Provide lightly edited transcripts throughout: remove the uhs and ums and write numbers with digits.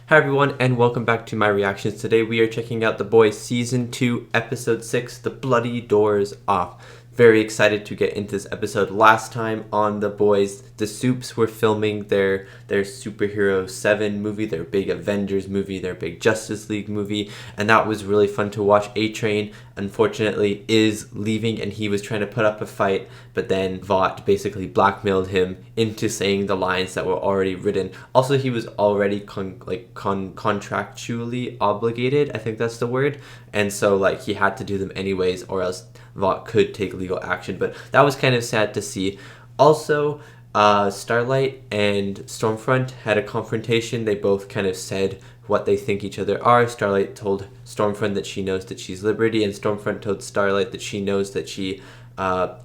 Hi everyone, and welcome back to my reactions. Today we are checking out The Boys Season 2, Episode 6, The Bloody Doors Off. Very excited to get into this episode. Last time on The Boys, the Soups were filming their Superhero 7 movie, their big Avengers movie, their big Justice League movie, and that was really fun to watch. A-Train, unfortunately, is leaving, and he was trying to put up a fight, but then Vought basically blackmailed him into saying the lines that were already written. Also, he was already contractually obligated, I think that's the word, and so he had to do them anyways, or else Vought could take legal action. But that was kind of sad to see. Also, Starlight and Stormfront had a confrontation. They both kind of said what they think each other are. Starlight told Stormfront that she knows that she's Liberty, and Stormfront told Starlight that she knows that she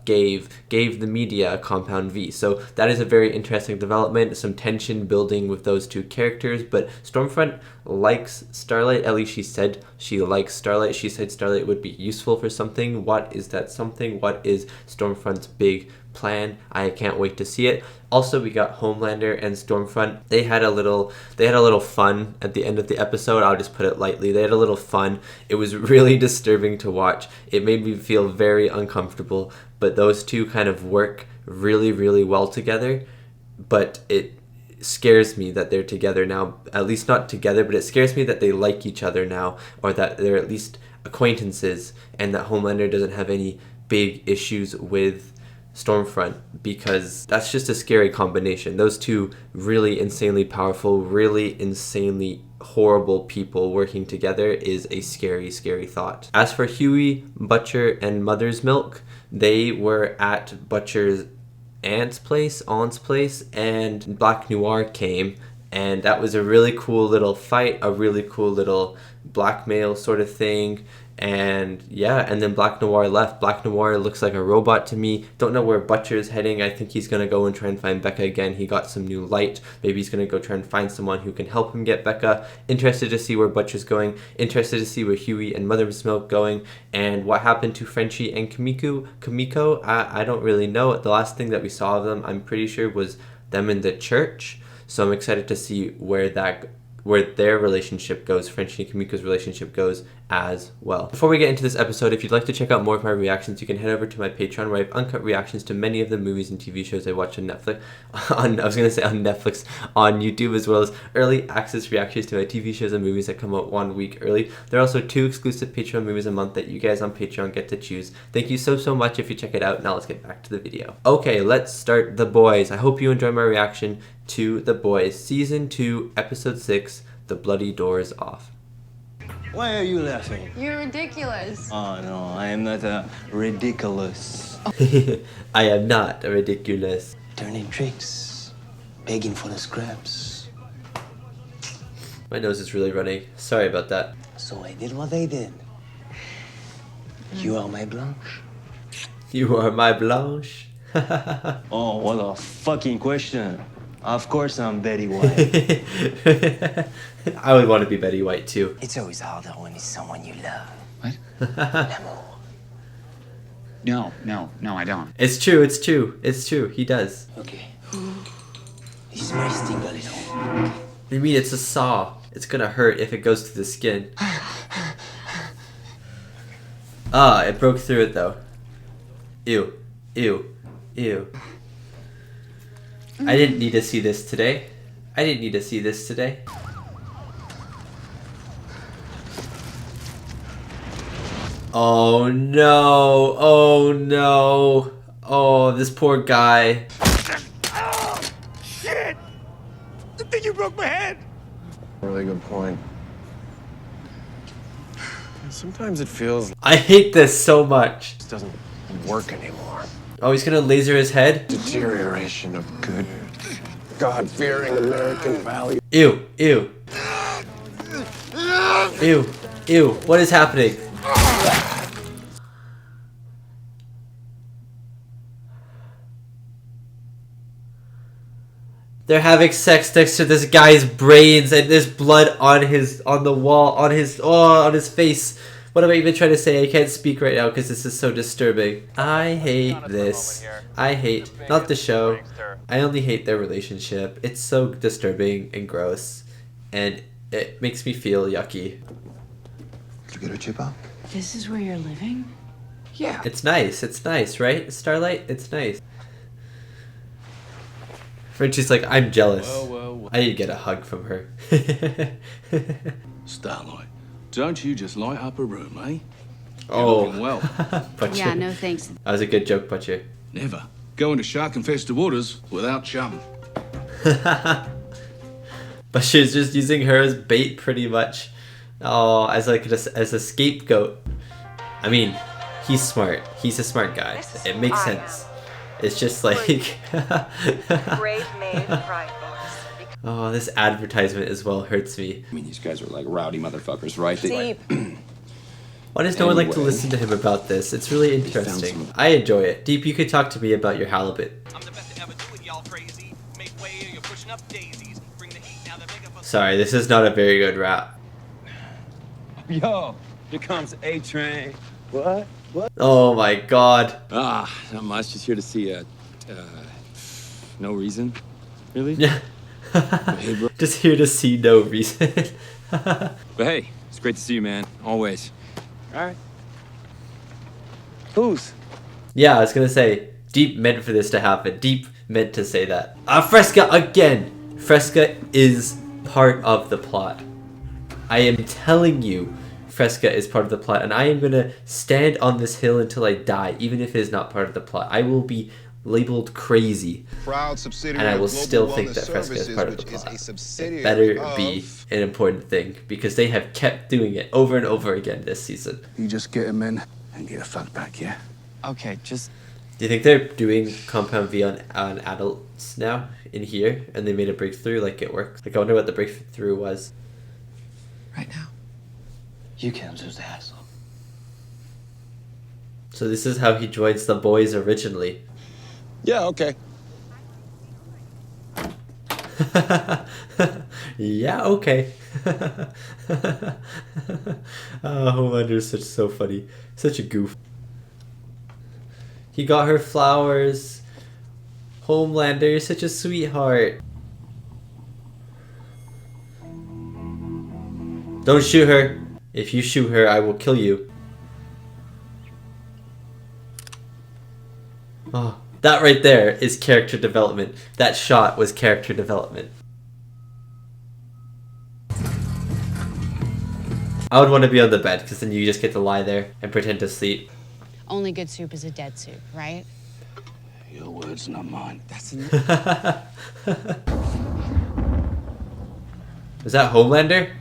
gave the media a Compound V. So that is a very interesting development, some tension building with those two characters, but Stormfront likes Starlight. At least she said she likes Starlight. She said Starlight would be useful for something. What is that something? What is Stormfront's big plan? I can't wait to see it. Also, we got Homelander and Stormfront. They had a little fun at the end of the episode. I'll just put it lightly. They had a little fun. It was really disturbing to watch. It made me feel very uncomfortable, but those two kind of work really, really well together. But it scares me that they're together now. At least not together, but it scares me that they like each other now, or that they're at least acquaintances, and that Homelander doesn't have any big issues with Stormfront, because that's just a scary combination. Those two really insanely powerful, really insanely horrible people working together is a scary, scary thought. As for Hughie, Butcher, and Mother's Milk, they were at Butcher's aunt's place, and Black Noir came, and that was a really cool little fight, a really cool little blackmail sort of thing. And yeah, and then Black Noir left. Black Noir looks like a robot to me. Don't know where Butcher's heading. I think he's going to go and try and find Becca again. He got some new light. Maybe he's going to go try and find someone who can help him get Becca. Interested to see where Butcher's going. Interested to see where Hughie and Mother's Milk going. And what happened to Frenchie and Kimiko, I don't really know. The last thing that we saw of them, I'm pretty sure, was them in the church. So I'm excited to see where their relationship goes, Frenchie and Kimiko's relationship goes as well. Before we get into this episode, if you'd like to check out more of my reactions, you can head over to my Patreon, where I have uncut reactions to many of the movies and TV shows I watch on Netflix. On Netflix, on YouTube, as well as early access reactions to my TV shows and movies that come out 1 week early. There are also 2 exclusive Patreon movies a month that you guys on Patreon get to choose. Thank you so much if you check it out. Now let's get back to the video. Okay, let's start The Boys. I hope you enjoy my reaction to The Boys Season 2, Episode 6, The Bloody Doors Off. Why are you laughing? You're ridiculous. Oh no, I am not ridiculous. I am not ridiculous. Turning tricks, begging for the scraps. My nose is really running. Sorry about that. So I did what they did. You are my Blanche. You are my Blanche. Oh, what a fucking question. Of course I'm Betty White. I would want to be Betty White too. It's always harder when it's someone you love. What? L'amour. No, I don't. It's true. He does. Okay. This is my sting a little. I mean, it's a saw. It's gonna hurt if it goes through the skin. Ah, it broke through it though. Ew. I didn't need to see this today. Oh no. Oh, this poor guy. Oh, shit! I think you broke my head. Really good point. Sometimes it feels like I hate this so much. it doesn't work anymore. Oh, he's gonna laser his head? Deterioration of good, God-fearing American values. Ew. What is happening? They're having sex next to this guy's brains, and there's blood on the wall, on his face. What am I even trying to say? I can't speak right now because this is so disturbing. I hate this. I hate, not the show, I only hate their relationship. It's so disturbing and gross. And It makes me feel yucky. Did you get her chip out? This is where you're living? Yeah. It's nice, right? Starlight, it's nice. Frenchie's like, I'm jealous. Well. I need to get a hug from her. Starlight, don't you just light up a room, eh? Oh, Looking well. Butcher. Yeah, no thanks. That was a good joke, Butcher. Never go into shark-infested waters without chum. Butcher's just using her as bait, pretty much. Oh, as like as a scapegoat. I mean, he's smart. He's a smart guy. It makes sense. It's just like Brave maid pride boys. oh, this advertisement as well hurts me. I mean, these guys are like rowdy motherfuckers, right? Deep. Why does no one like to Anyway. listen to him about this? It's really interesting. some- I enjoy it. Deep, you could talk to me about your halibut. I'm the best to ever do it, y'all crazy. Make way or you're pushing up daisies. Bring the heat now, the makeup up. Sorry, this is not a very good rap. Yo, here comes A-Train. What? Oh my god. Ah, not much. Just here to see no reason, really. Yeah. Hey, bro. Just here to see no reason. But hey, it's great to see you, man. Always. All right. Who's? Yeah, I was gonna say, Deep meant for this to happen. Deep meant to say that. Fresca again! Fresca is part of the plot. I am telling you, Fresca is part of the plot, and I am gonna stand on this hill until I die, even if it is not part of the plot. I will be labeled crazy, Proud subsidiary and I will of Global still think Wellness that Fresca is Services, part of the which is plot. a It subsidiary better be of- an important thing, because they have kept doing it over and over again this season. You just get him in and get a fuck back, yeah? Okay, just Do you think they're doing Compound V on adults now in here, and they made a breakthrough? Like it works. Like I wonder what the breakthrough was. right now. You can't lose the hassle. So this is how he joins the boys originally. Yeah, okay. Yeah, okay. Homelander's so funny. Such a goof. He got her flowers. Homelander, you're such a sweetheart. Don't shoot her. If you shoot her, I will kill you. Oh, that right there is character development. That shot was character development. I would want to be on the bed, because then you just get to lie there and pretend to sleep. Only good soup is a dead soup, right? Your words, not mine. That's Was that Homelander?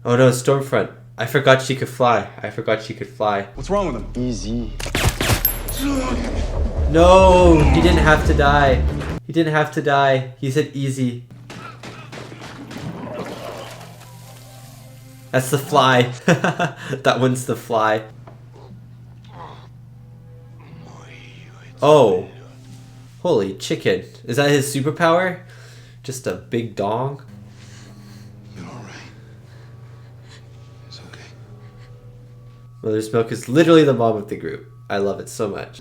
Oh no, Stormfront. I forgot she could fly. What's wrong with him? easy. No, he didn't have to die. He said easy. That's the fly. That one's the fly. Oh. Holy chicken. Is that his superpower? Just a big dong? You're all right. It's okay. Mother's Milk is literally the mom of the group. I love it so much.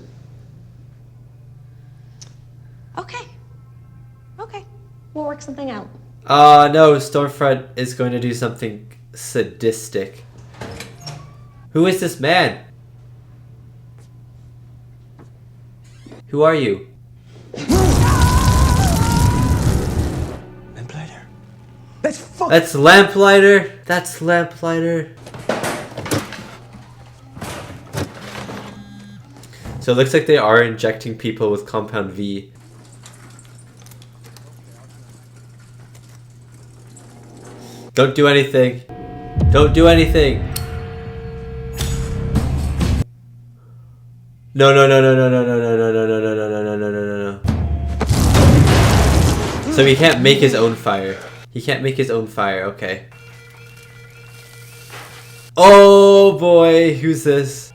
Okay. Okay. We'll work something out. No, Stormfront is going to do something sadistic. Who is this man? Who are you? Lamplighter. That's Lamplighter. That's Lamplighter. So it looks like they are injecting people with Compound V. Don't do anything. Don't do anything. No, no, no, no, no, no, no, no, no, no, no, no, no, no, no, no, no, no. So he can't make his own fire. He can't make his own fire, okay. Oh boy, who's this?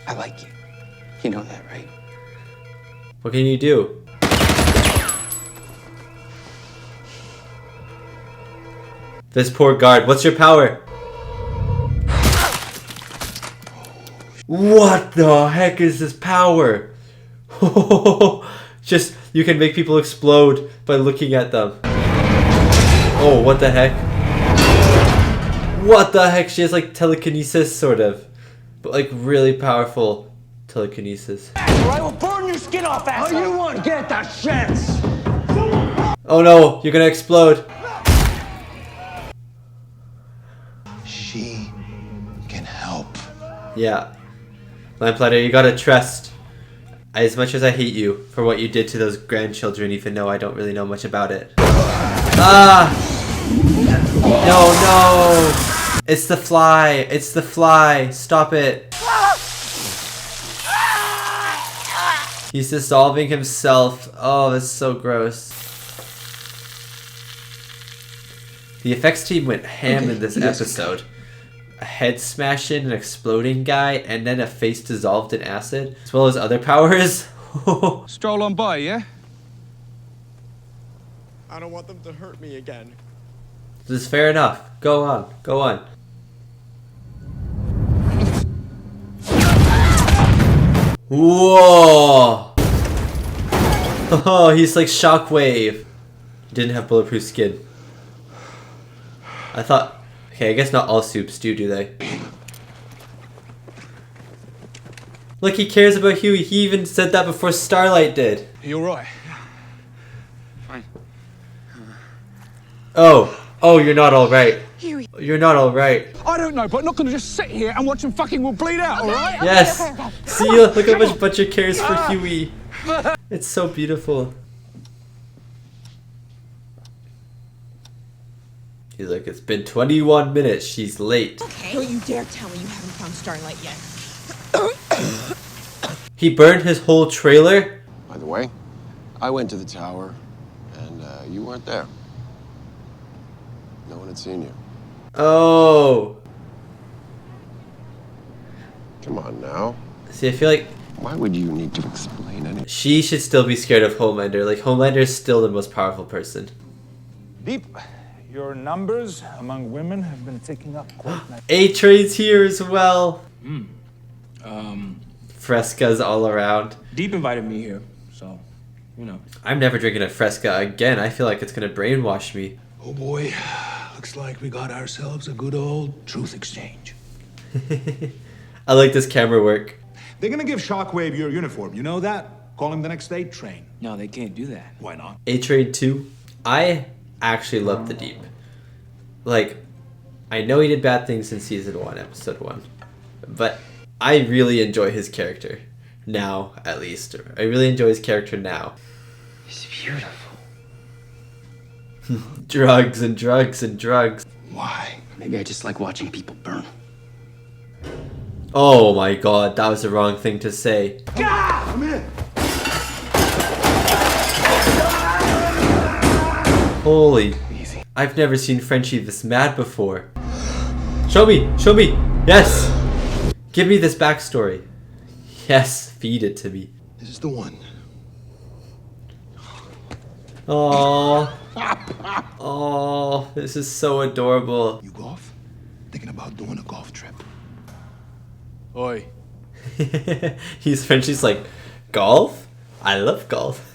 I like you. You know that, right? What can you do? This poor guard, what's your power? What the heck is this power? Just, you can make people explode by looking at them. Oh, what the heck? What the heck? She has like telekinesis, sort of. But like really powerful telekinesis. Or I will burn your skin off, asshole! You won't get that chance! Oh no, you're gonna explode. She can help. Yeah. Lamplighter, you gotta trust. As much as I hate you for what you did to those grandchildren, even though I don't really know much about it. Ah! No, no! It's the fly! It's the fly! Stop it! He's dissolving himself. Oh, that's so gross. The effects team went ham in this episode. A head smashing, an exploding guy, and then a face dissolved in acid, as well as other powers. Stroll on by, yeah? I don't want them to hurt me again. This is fair enough. Go on. Go on. Whoa! Oh, he's like Shockwave. He didn't have bulletproof skin. I thought... Okay, I guess not all soups do they? Look, he cares about Huey. He even said that before Starlight did. You're right. Fine. Oh. Oh, you're not alright. You're not alright. I don't know, but I'm not gonna just sit here and watch him fucking will bleed out, alright? Yes! See, look how much Butcher cares for Huey. It's so beautiful. He's like, it's been 21 minutes. She's late. Okay. Don't you dare tell me you haven't found Starlight yet. He burned his whole trailer? By the way, I went to the tower, and you weren't there. No one had seen you. Oh. Come on now. See, I feel like Why would you need to explain anything? she should still be scared of Homelander. Like, Homelander is still the most powerful person. Deep, your numbers among women have been ticking up quite nicely. A-Train's here as well. Fresca's all around. Deep invited me here, so, you know. I'm never drinking a Fresca again. I feel like it's gonna brainwash me. Oh boy, looks like we got ourselves a good old truth exchange. I like this camera work. They're gonna give Shockwave your uniform, you know that? Call him the next day, train. No, they can't do that. Why not? A-Train 2. I actually love the Deep. Like, I know he did bad things in season 1, episode 1. But I really enjoy his character. Now, at least. I really enjoy his character now. It's beautiful. Drugs and drugs and drugs. Why? Maybe I just like watching people burn. Oh my god, that was the wrong thing to say. Come in! Holy. I've never seen Frenchie this mad before. Show me! Show me! Yes! Give me this backstory. Yes, feed it to me. This is the one. Oh. Oh, this is so adorable. You golf? Thinking about doing a golf trip. Oi. Frenchie's like, golf? I love golf.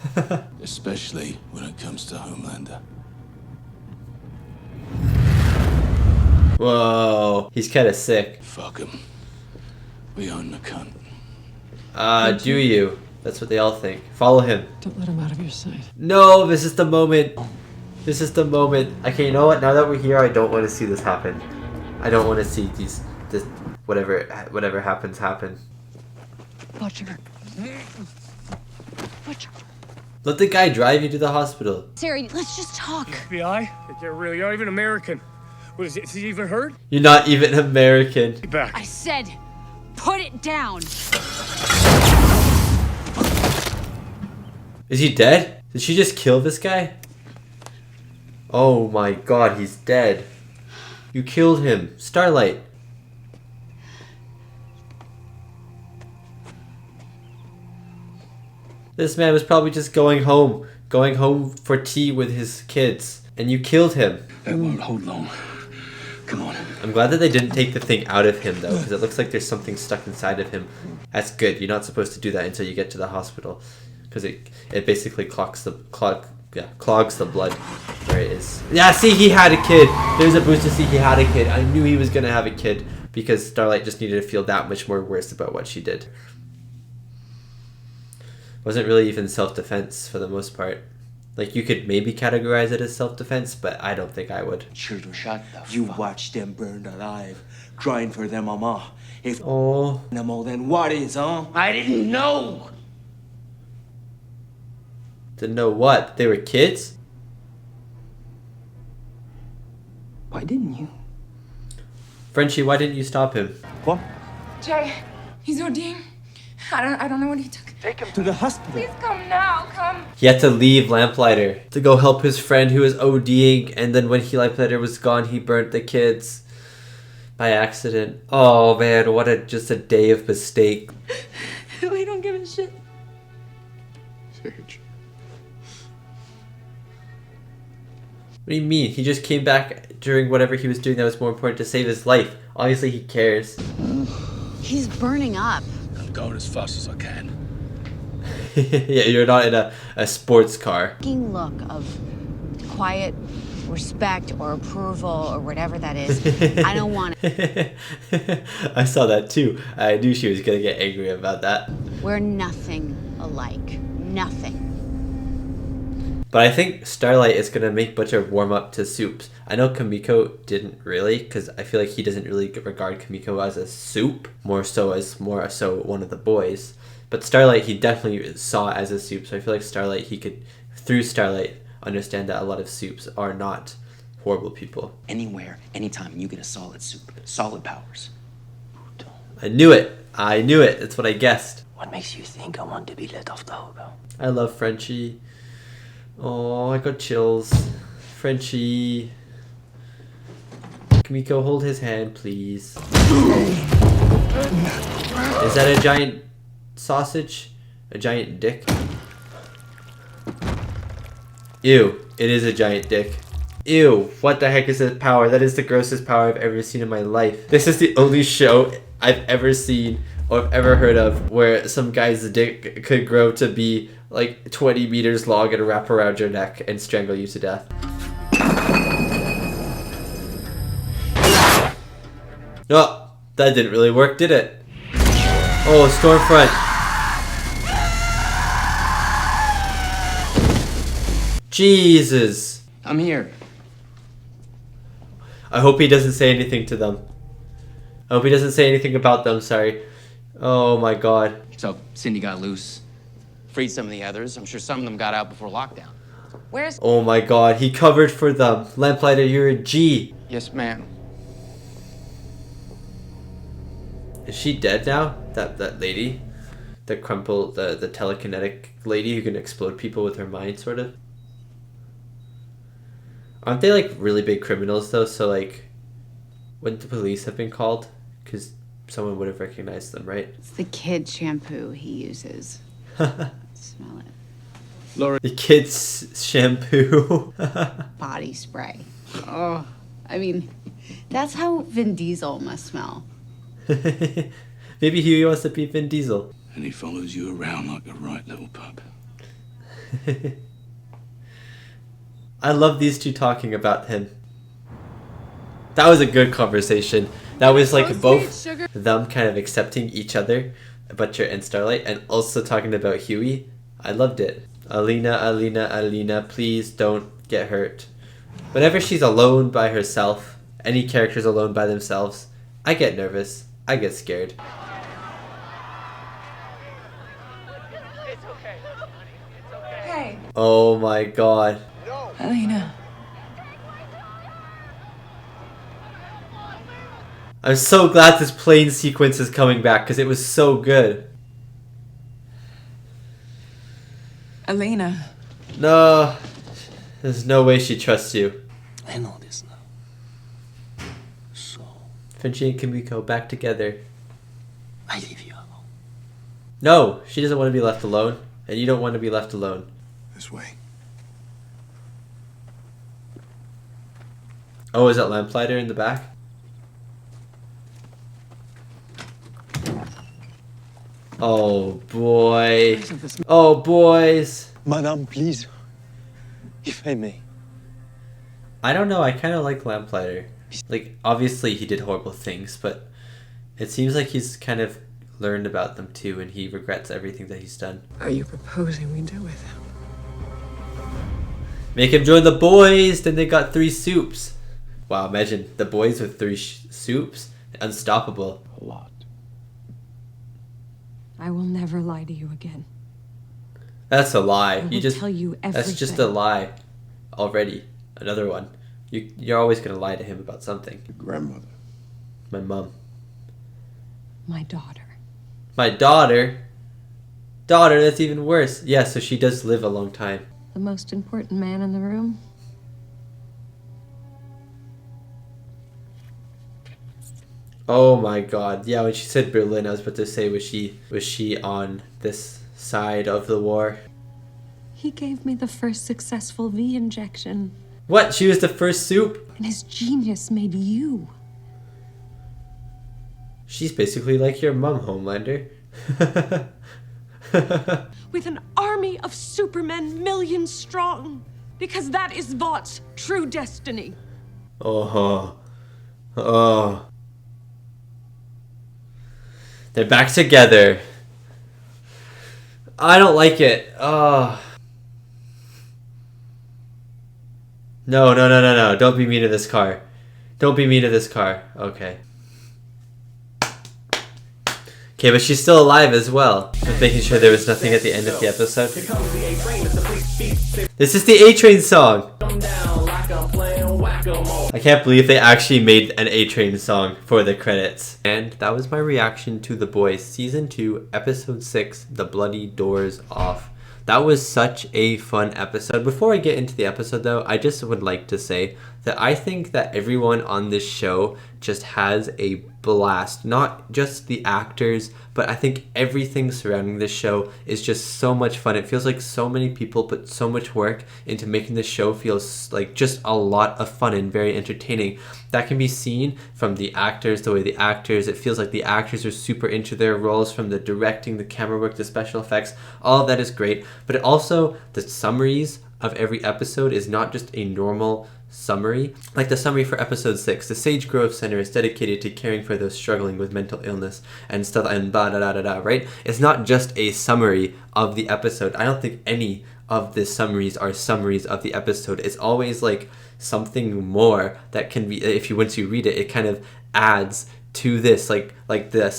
Especially when it comes to Homelander. Whoa, he's kind of sick. Fuck him. We own the cunt. Do you? That's what they all think. Follow him. Don't let him out of your sight. No, this is the moment. This is the moment. Okay, you know what? Now that we're here, I don't want to see this happen. I don't want to see this whatever happens happen. Butcher. Butcher. Let the guy drive you to the hospital. Siri, let's just talk. FBI? You're really not even American. What is it? Is he even hurt? You're not even American. Get back. I said, put it down. Is he dead? Did she just kill this guy? Oh my god, he's dead. You killed him. Starlight. This man was probably just going home for tea with his kids, and you killed him. That won't hold long. Come on. I'm glad that they didn't take the thing out of him though, because it looks like there's something stuck inside of him. That's good. You're not supposed to do that until you get to the hospital, because it basically clogs yeah, clogs the blood. There it is. Yeah, see, he had a kid. There's a boost to see he had a kid. I knew he was gonna have a kid because Starlight just needed to feel that much more worse about what she did. Wasn't really even self-defense for the most part. Like, you could maybe categorize it as self-defense, but I don't think I would. Shut the You watch them burned alive, crying for their mama. If Oh, animal, then what is, huh? I didn't know. to know what? They were kids? Why didn't you? Frenchie, why didn't you stop him? What? Jay, he's ODing. I don't know what he took. Take him to the hospital. Please come now, come. He had to leave Lamplighter to go help his friend who was ODing, and then when Lamplighter was gone, he burnt the kids by accident. Oh man, what just a day of mistake. We don't give a shit. Sage. What do you mean? He just came back during whatever he was doing that was more important to save his life. Obviously he cares. He's burning up. I'm going as fast as I can. Yeah, you're not in a sports car. Fucking look of quiet respect or approval or whatever that is. I don't want it. I saw that too. I knew she was gonna get angry about that. We're nothing alike. Nothing. But I think Starlight is gonna make Butcher warm up to soups. I know Kamiko didn't really, because I feel like he doesn't really regard Kamiko as a soup, more so one of the boys. But Starlight he definitely saw as a soup, so I feel like Starlight he could, through Starlight, understand that a lot of soups are not horrible people. Anywhere, anytime, you get a solid soup. Solid powers. I knew it! I knew it! That's what I guessed. What makes you think I want to be let off the hook? I love Frenchie. Oh, I got chills. Frenchie. Kamiko, hold his hand, please. Is that a giant sausage? A giant dick? Ew, it is a giant dick. Ew, what the heck is that power? That is the grossest power I've ever seen in my life. This is the only show I've ever seen or I've ever heard of where some guy's dick could grow to be like 20 meters long and wrap around your neck and strangle you to death. No, that didn't really work, did it? Oh, Stormfront. Jesus. I'm here. I hope he doesn't say anything to them. I hope he doesn't say anything about them, sorry. Oh my god. So, Cindy got loose. Freed some of the others. I'm sure some of them got out before lockdown. Where's... Oh my god, he covered for them. Lamplighter, you're a G. Yes, ma'am. Is she dead now? That lady? The telekinetic lady who can explode people with her mind, sort of? Aren't they like really big criminals though? So like, wouldn't the police have been called? Because someone would have recognized them, right? It's the kid shampoo he uses. Smell it. Laurie. The kids' shampoo. Body spray. Oh, I mean, that's how Vin Diesel must smell. Maybe he wants to be Vin Diesel. And he follows you around like a right little pup. I love these two talking about him. That was a good conversation. That was like both them kind of accepting each other, Butcher and Starlight, and also talking about Huey. I loved it. Alina, please don't get hurt. Whenever she's alone by herself, any character's alone by themselves, I get nervous. I get scared. Hey. Oh my god. Alina. I'm so glad this plane sequence is coming back because it was so good. Alina. No, there's no way she trusts you. I know this now. So, Frenchie and Kamiko back together. I leave you alone. No, she doesn't want to be left alone, and you don't want to be left alone. This way. Oh, is that Lamplighter in the back? Oh boy. Oh boys. Madame, please. if I may. I don't know, I kind of like Lamplighter. Like, obviously he did horrible things, but it seems like he's kind of learned about them too, and he regrets everything that he's done. Are you proposing we do with him? Make him join the boys, then they got 3 soups. Wow, imagine the boys with 3 soups. Unstoppable. A lot. I will never lie to you again. That's a lie. I will You just tell you That's just everything. a lie. Already. Another one. You're always going to lie to him about something. Your grandmother. My mom. My daughter. My daughter? Daughter, that's even worse. Yeah, so she does live a long time. The most important man in the room. Oh my god. Yeah, when she said Berlin, I was about to say, was she on this side of the war? He gave me the first successful V injection. What? She was the first soup? And his genius made you. She's basically like your mom, Homelander. With an army of supermen millions strong. Because that is Vought's true destiny. Oh. Oh. They're back together. I don't like it. Oh. No. Don't be mean to this car. Don't be mean to this car. Okay. Okay, but she's still alive as well. Just making sure there was nothing at the end of the episode. This is the A-Train song! I can't believe they actually made an A-Train song for the credits. And that was my reaction to The Boys Season 2, Episode 6, The Bloody Doors Off. That was such a fun episode. Before I get into the episode though, I just would like to say that I think that everyone on this show just has a blast. Not just the actors, but I think everything surrounding this show is just so much fun. It feels like so many people put so much work into making this show feel like just a lot of fun and very entertaining. That can be seen from the actors, the way the actors, it feels like the actors are super into their roles, from the directing, the camera work, the special effects, all of that is great. But it also, the summaries of every episode is not just a normal summary. Like the summary for episode 6, the Sage Grove Center is dedicated to caring for those struggling with mental illness and stuff and blah da da da da, right? It's not just a summary of the episode. I don't think any of the summaries are summaries of the episode. It's always like something more that can be, if you once you read it, it kind of adds to this, like the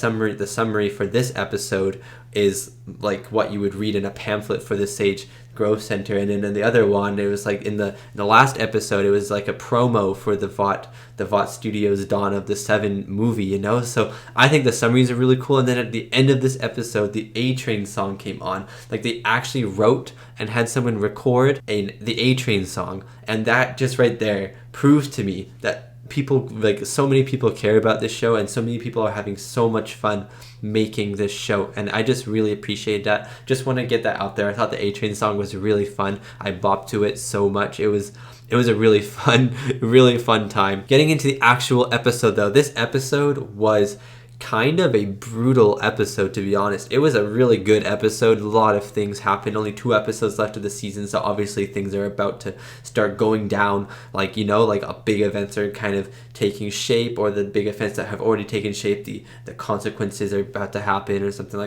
summary for this episode is like what you would read in a pamphlet for the Sage Grove Center, and then in the other one it was like in the last episode it was like a promo for the Vought Studios Dawn of the Seven movie, you know. So I think the summaries are really cool. And then at the end of this episode, the A-Train song came on. Like they actually wrote and had someone record the A-Train song, and that just right there proves to me that people, like so many people care about this show, and so many people are having so much fun making this show, and I just really appreciate that. Just want to get that out there. I thought the A-Train song was really fun. I bopped to it so much. It was a really fun time. Getting into the actual episode though, this episode was kind of a brutal episode, to be honest. It was a really good episode. A lot of things happened. Only 2 episodes left of the season, so obviously things are about to start going down. Like, you know, like big events are kind of taking shape, or the big events that have already taken shape, the consequences are about to happen or something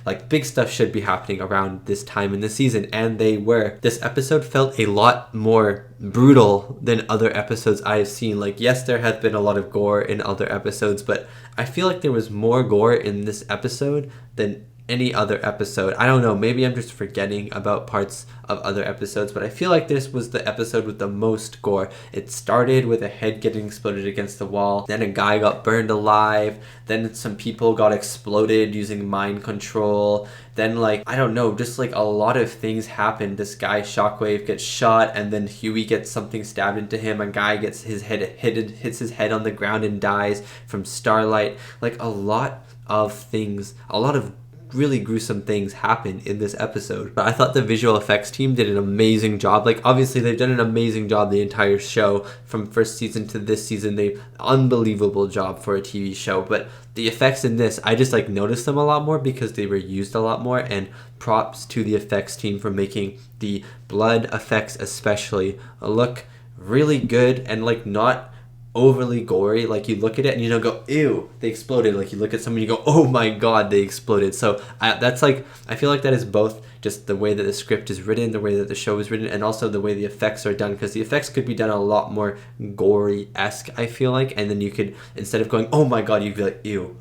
like big stuff should be happening around this time in the season, and they were. This episode felt a lot more brutal than other episodes I've seen. Like, yes, there has been a lot of gore in other episodes, but I feel like there was more gore in this episode than any other episode. I don't know, maybe I'm just forgetting about parts of other episodes, but I feel like this was the episode with the most gore. It started with a head getting exploded against the wall, then a guy got burned alive, then some people got exploded using mind control, then like, I don't know, just like a lot of things happened. This guy Shockwave gets shot, and then Huey gets something stabbed into him. A guy gets his head hits his head on the ground and dies from Starlight. Like a lot of things, a lot of really gruesome things happen in this episode. But I thought the visual effects team did an amazing job. Like, obviously they've done an amazing job the entire show from first season to this season. They unbelievable job for a TV show. But the effects in this, I just like noticed them a lot more because they were used a lot more. And props to the effects team for making the blood effects especially look really good and like not overly gory. Like, you look at it and you don't go, ew, they exploded. Like, you look at someone, you go, oh my god, they exploded. So that's like, I feel like that is both just the way that the script is written, the way that the show is written, and also the way the effects are done, because the effects could be done a lot more gory-esque, I feel like, and then you could, instead of going, oh my god, you'd be like, ew,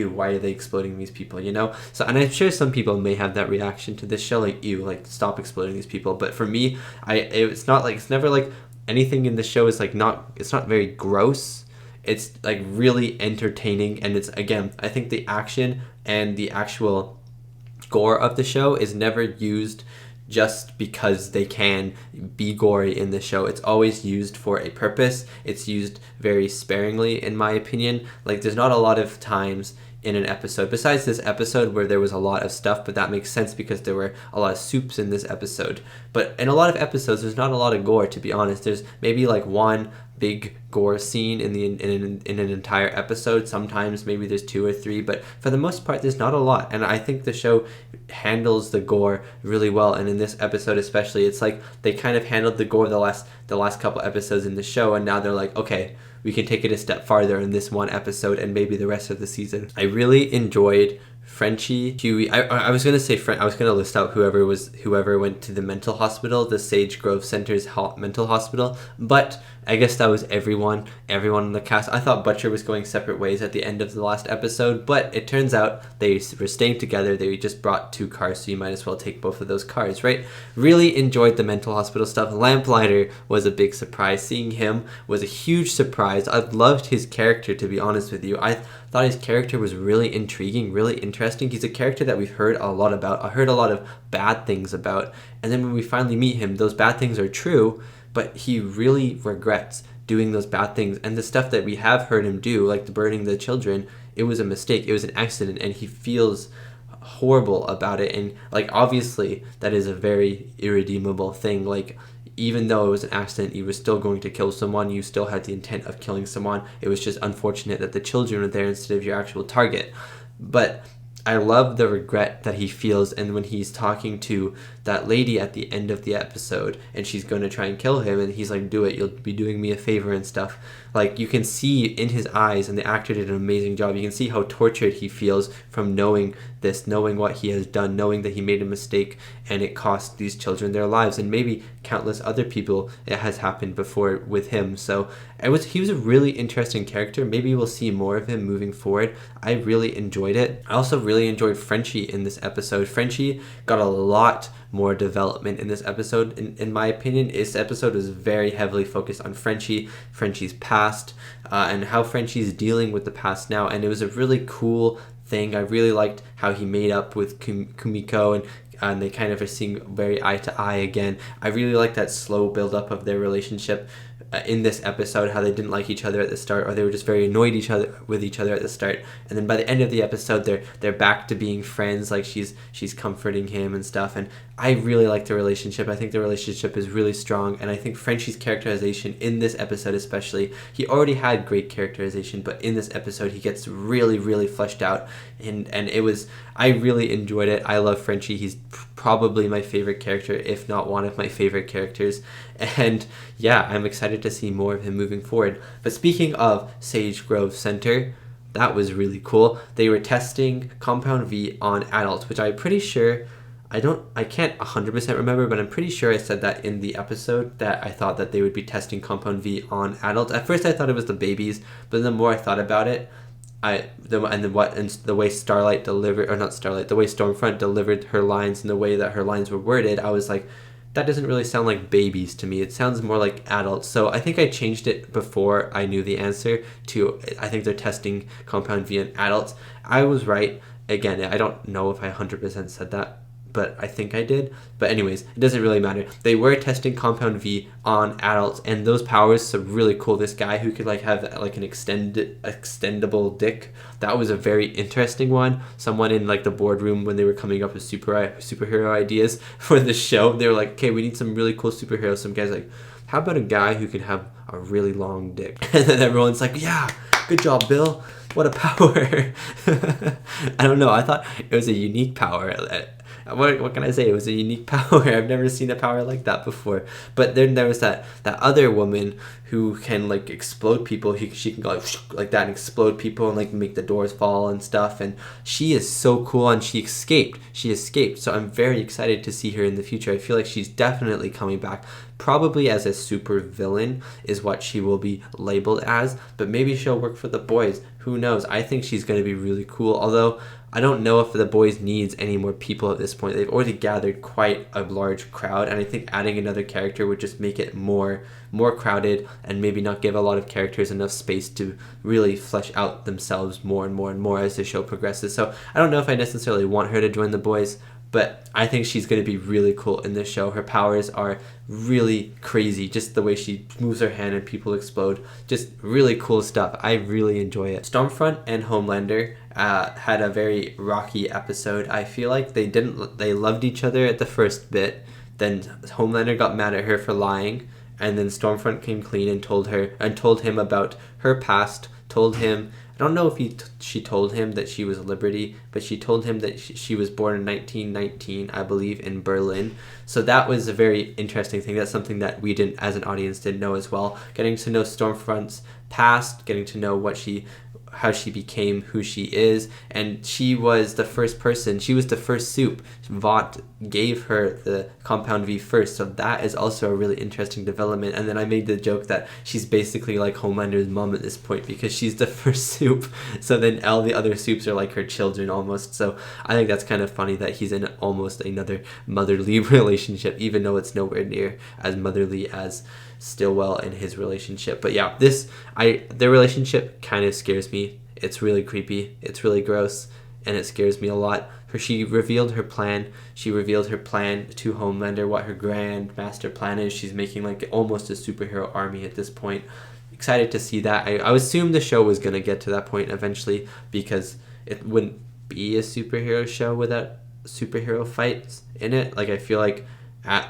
why are they exploding these people, you know? So, and I'm sure some people may have that reaction to this show, like, ew, like, stop exploding these people. But for me, it's not like, it's never like, anything in the show is like it's not very gross. It's like really entertaining, and it's, again, I think the action and the actual gore of the show is never used just because they can be gory in the show. It's always used for a purpose. It's used very sparingly, in my opinion. Like, there's not a lot of times in an episode, besides this episode where there was a lot of stuff, but that makes sense because there were a lot of soups in this episode. But in a lot of episodes, there's not a lot of gore, to be honest. There's maybe like one big gore scene in an entire episode. Sometimes maybe there's 2 or 3, but for the most part, there's not a lot. And I think the show handles the gore really well. And in this episode especially, it's like they kind of handled the gore the last couple episodes in the show, and now they're like, okay, we can take it a step farther in this one episode and maybe the rest of the season. I really enjoyed Frenchie, Huey. I was gonna say I was gonna list out whoever went to the mental hospital, the Sage Grove Center's mental hospital, but I guess that was everyone in the cast. I thought Butcher was going separate ways at the end of the last episode, but it turns out they were staying together. They just brought 2 cars, so you might as well take both of those cars, right? Really enjoyed the mental hospital stuff. Lamplighter was a big surprise. Seeing him was a huge surprise. I loved his character, to be honest with you. I thought his character was really intriguing, really interesting. He's a character that we've heard a lot about. I heard a lot of bad things about, and then when we finally meet him, those bad things are true, but he really regrets doing those bad things. And the stuff that we have heard him do, like the burning the children, it was a mistake, it was an accident, and he feels horrible about it. And like, obviously that is a very irredeemable thing. Like, even though it was an accident, you were still going to kill someone. You still had the intent of killing someone. It was just unfortunate that the children were there instead of your actual target. But I love the regret that he feels, and when he's talking to that lady at the end of the episode, and she's going to try and kill him, and he's like, do it, you'll be doing me a favor and stuff. Like, you can see in his eyes, and the actor did an amazing job, you can see how tortured he feels from knowing this, knowing what he has done, knowing that he made a mistake, and it cost these children their lives, and maybe countless other people it has happened before with him. So he was a really interesting character. Maybe we'll see more of him moving forward. I really enjoyed it. I also really enjoyed Frenchie in this episode. Frenchie got a lot more development in this episode. In my opinion, this episode was very heavily focused on Frenchie's past, and how Frenchie's dealing with the past now, and it was a really cool thing. I really liked how he made up with Kumiko, and they kind of are seeing very eye to eye again. I really like that slow build up of their relationship in this episode, how they didn't like each other at the start, or they were just very annoyed with each other at the start, and then by the end of the episode they're back to being friends. Like, she's comforting him and stuff, and I really like the relationship. I think the relationship is really strong, and I think Frenchie's characterization in this episode especially, he already had great characterization, but in this episode he gets really, really fleshed out, and I really enjoyed it. I love Frenchie. He's probably my favorite character, if not one of my favorite characters, and yeah, I'm excited to see more of him moving forward. But speaking of Sage Grove Center, that was really cool. They were testing Compound V on adults, which I'm pretty sure, I can't 100% remember, but I'm pretty sure I said that in the episode, that I thought that they would be testing Compound V on adults. At first I thought it was the babies, but the more I thought about it, the way Stormfront delivered her lines and the way that her lines were worded, I was like, that doesn't really sound like babies to me. It sounds more like adults. So I think I changed it before I knew the answer to, I think they're testing Compound V on adults. I was right. Again, I don't know if I 100% said that but I think I did. But anyways, it doesn't really matter. They were testing Compound V on adults, and those powers are really cool. This guy who could like have like an extendable dick, that was a very interesting one. Someone in like the boardroom when they were coming up with superhero ideas for the show, they were like, okay, we need some really cool superheroes. Some guys like, how about a guy who could have a really long dick? And then everyone's like, yeah, good job, Bill. What a power. I don't know. I thought it was a unique power. What can I say? It was a unique power. I've never seen a power like that before. But then there was that other woman who can like explode people. She can go like that and explode people and like make the doors fall and stuff. And she is so cool, and she escaped. So I'm very excited to see her in the future. I feel like she's definitely coming back. Probably as a super villain is what she will be labeled as, but maybe she'll work for the boys. Who knows? I think she's going to be really cool, although I don't know if the boys needs any more people at this point. They've already gathered quite a large crowd, and I think adding another character would just make it more crowded and maybe not give a lot of characters enough space to really flesh out themselves more and more as the show progresses. So I don't know if I necessarily want her to join the boys, but I think she's going to be really cool in this show. Her powers are really crazy. Just the way she moves her hand and people explode. Just really cool stuff. I really enjoy it. Stormfront and Homelander had a very rocky episode. I feel like they loved each other at the first bit. Then Homelander got mad at her for lying. And then Stormfront came clean and told him about her past. Told him, I don't know if she told him that she was Liberty, but she told him that she was born in 1919, I believe, in Berlin. So that was a very interesting thing. That's something that we didn't, as an audience, didn't know as well. Getting to know Stormfront's past, getting to know how she became who she is, and she was the first soup. Vought gave her the Compound V first, so that is also a really interesting development. And then I made the joke that she's basically like Homelander's mom at this point because she's the first soup, so then all the other soups are like her children almost. So I think that's kind of funny that he's in almost another motherly relationship, even though it's nowhere near as motherly as Stillwell in his relationship. But yeah, their relationship kind of scares me. It's really creepy, it's really gross, and it scares me a lot. She revealed her plan. She revealed her plan to Homelander, what her grand master plan is. She's making like almost a superhero army at this point. Excited to see that. I assume the show was going to get to that point eventually, because it wouldn't be a superhero show without superhero fights in it. Like, I feel like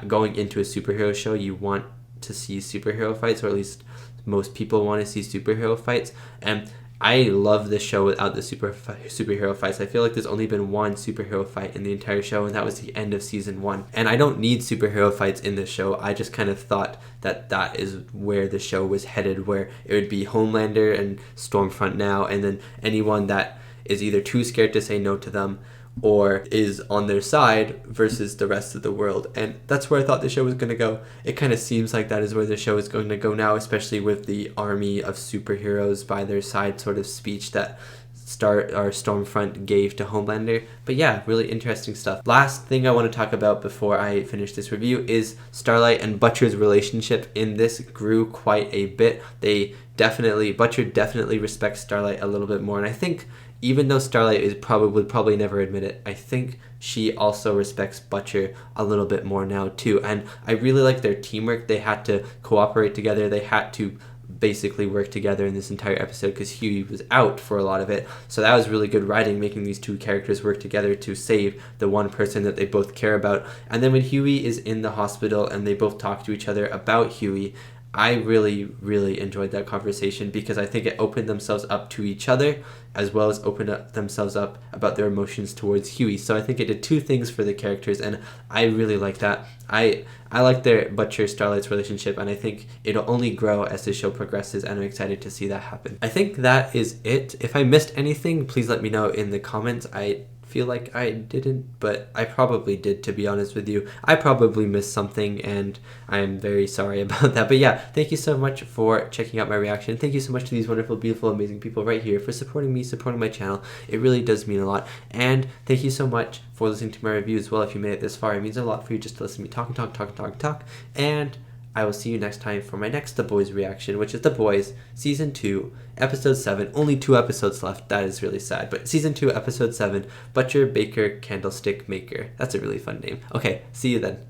going into a superhero show, you want to see superhero fights, or at least most people want to see superhero fights. And I love this show without the superhero fights. I feel like there's only been one superhero fight in the entire show, and that was the end of season 1. And I don't need superhero fights in this show. I just kind of thought that is where the show was headed, where it would be Homelander and Stormfront now, and then anyone that is either too scared to say no to them or is on their side versus the rest of the world. And that's where I thought the show was going to go. It kind of seems like that is where the show is going to go now, especially with the army of superheroes by their side sort of speech that Stormfront gave to Homelander. But yeah, really interesting stuff. Last thing I want to talk about before I finish this review is Starlight and Butcher's relationship in this grew quite a bit. Butcher definitely respects Starlight a little bit more, and I think even though Starlight would probably never admit it, I think she also respects Butcher a little bit more now too. And I really like their teamwork. They had to cooperate together. They had to basically work together in this entire episode because Huey was out for a lot of it. So that was really good writing, making these two characters work together to save the one person that they both care about. And then when Huey is in the hospital and they both talk to each other about Huey, I really, really enjoyed that conversation because I think it opened themselves up to each other as well as opened up themselves up about their emotions towards Huey. So I think it did two things for the characters, and I really like that. I like their Butcher-Starlight's relationship, and I think it'll only grow as the show progresses, and I'm excited to see that happen. I think that is it. If I missed anything, please let me know in the comments. I feel like I didn't, but I probably did, to be honest with you. I probably missed something, and I'm very sorry about that. But yeah, thank you so much for checking out my reaction. Thank you so much to these wonderful, beautiful, amazing people right here for supporting me, supporting my channel. It really does mean a lot. And thank you so much for listening to my review as well. If you made it this far, it means a lot for you just to listen to me talk. And I will see you next time for my next The Boys reaction, which is The Boys Season 2, Episode 7. Only 2 episodes left. That is really sad. But Season 2, Episode 7, Butcher, Baker, Candlestick Maker. That's a really fun name. Okay, see you then.